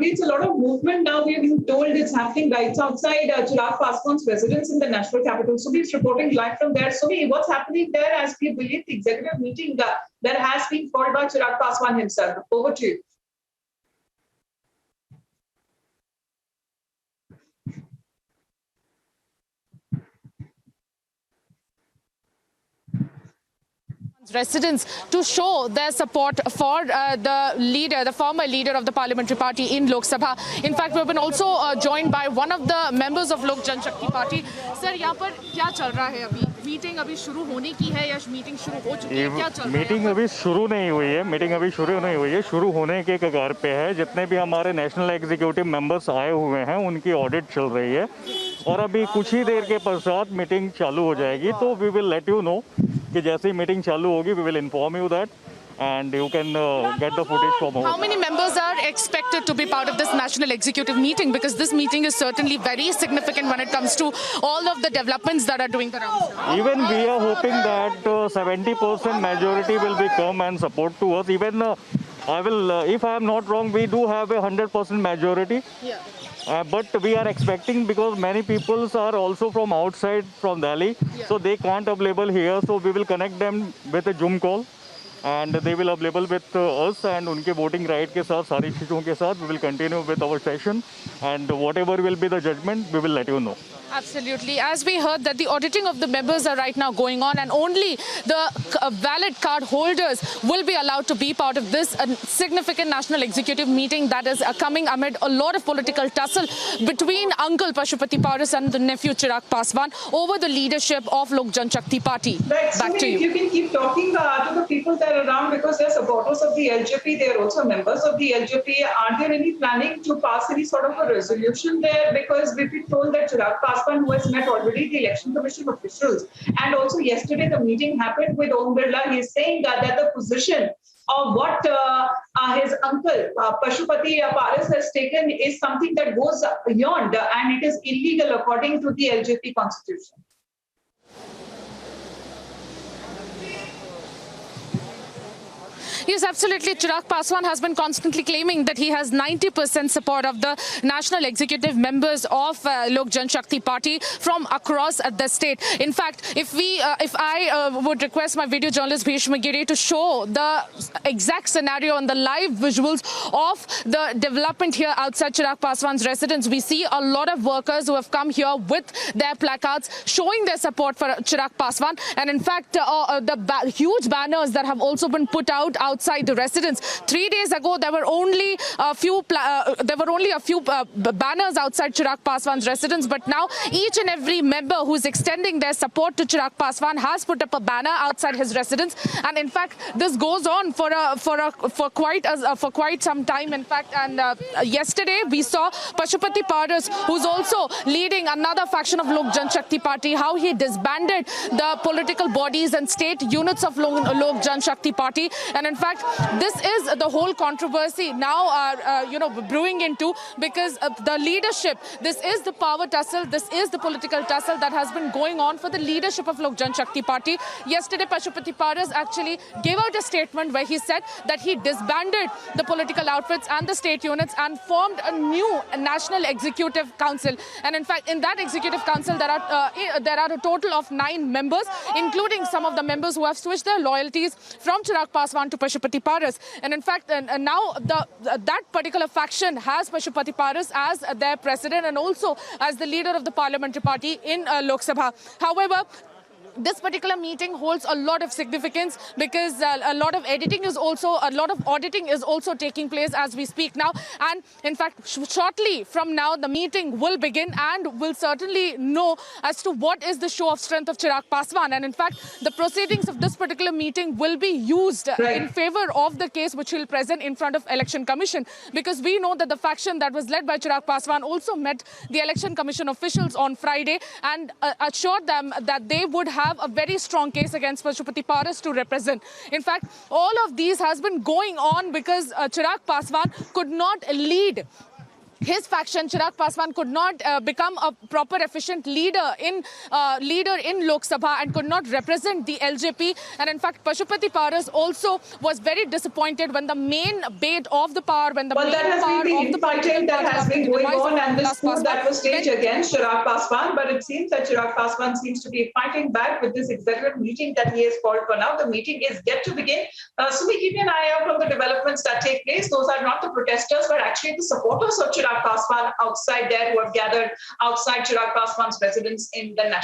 updates, a lot of movement now. We have been told it's happening right outside Chirag Paswan's residence in the national capital. Subi's reporting live from there. Subi, what's happening there as we believe the executive meeting that has been called by Chirag Paswan himself? Over to you. Residents to show their support for the former leader of the parliamentary party in Lok Sabha. In fact, we've been also joined by one of the members of Lok Janshakti Party. Sir, यहाँ पर क्या चल रहा है अभी? Meeting अभी शुरू होने की है या मीटिंग शुरू हो चुकी है? क्या चल रहा है? मीटिंग अभी शुरू नहीं हुई है। मीटिंग अभी शुरू नहीं हुई है। शुरू होने के कगार पे है। जितने भी हमारे नेशनल एग्जीक्यूटिव मेंबर्स आए हुए हैं, उनकी ऑडिट चल रही है और अभी कुछ ही देर के पश्चात मीटिंग चालू हो जाएगी। तो we will let you know कि जैसे ही मीटिंग चालू होगी, we will inform you that and you can get the footage from home. How many members are expected to be part of this national executive meeting? Because this meeting is certainly very significant when it comes to all of the developments that are doing the rounds. Even we are hoping that 70% majority will be come and support to us. Even I will, if I am not wrong, we do have a 100% majority. Yeah. But we are expecting, because many people are also from outside, from Delhi, so they can't available here. So we will connect them with a Zoom call, and they will available with us and उनके voting right के साथ सारी चीजों के साथ we will continue with our session, and whatever will be the judgment, we will let you know. Absolutely. As we heard that the auditing of the members are right now going on, and only the valid card holders will be allowed to be part of this significant national executive meeting that is coming amid a lot of political tussle between Uncle Pashupati Paras and the nephew Chirag Paswan over the leadership of Lok Janshakti Party. Right. Back to you. You can keep talking to the people that are around, because they're supporters of the LJP. They're also members of the LJP. Aren't there any planning to pass any sort of a resolution there? Because we've been told that Chirag Paswan, who has met already the election commission officials, and also yesterday the meeting happened with Om Birla. He's saying that the position of what his uncle Pashupati Paras has taken is something that goes beyond, and it is illegal according to the LJP constitution. Yes, absolutely. Chirag Paswan has been constantly claiming that he has 90% support of the national executive members of Lok Janshakti Party from across the state. In fact, if I would request my video journalist Bhishma Giri to show the exact scenario and the live visuals of the development here outside Chirag Paswan's residence, we see a lot of workers who have come here with their placards showing their support for Chirag Paswan. And in fact, the huge banners that have also been put out outside the residence. 3 days ago, there were only a few banners outside Chirag Paswan's residence, but now each and every member who's extending their support to Chirag Paswan has put up a banner outside his residence. And in fact, this goes on for quite some time. In fact, and yesterday we saw Pashupati Paras, who's also leading another faction of Lok Janshakti Party, how he disbanded the political bodies and state units of Lok Janshakti Party. And in fact, this is the whole controversy now brewing into, because the leadership, this is the power tussle, this is the political tussle that has been going on for the leadership of Lok Janshakti Party. Yesterday, Pashupati Paras actually gave out a statement where he said that he disbanded the political outfits and the state units and formed a new national executive council. And in fact, in that executive council, there are a total of 9 members, including some of the members who have switched their loyalties from Chirag Paswan to Pashupati Paras. And in fact, now that particular faction has Pashupati Paras as their president and also as the leader of the parliamentary party in Lok Sabha. However, this particular meeting holds a lot of significance, because a lot of auditing is also taking place as we speak now. And in fact, shortly from now, the meeting will begin, and we'll certainly know as to what is the show of strength of Chirag Paswan. And in fact, the proceedings of this particular meeting will be used in favor of the case which he'll present in front of Election Commission, because we know that the faction that was led by Chirag Paswan also met the Election Commission officials on Friday and assured them that they would have a very strong case against Pashupati Paras to represent. In fact, all of these has been going on because Chirag Paswan could not lead his faction, Chirag Paswan, could not become a proper, efficient leader in Lok Sabha and could not represent the LJP. And in fact, Pashupati Paras also was very disappointed when the main bait of the power, when the well, main that has power been of the the infighting that has been going on, and this coup that was staged against Chirag Paswan. But it seems that Chirag Paswan seems to be fighting back with this executive meeting that he has called for now. The meeting is yet to begin. So we keep an eye out on the developments that take place. Those are not the protesters, but actually the supporters of Chirag Paswan outside there who have gathered outside Chirag Paswan's residence in the National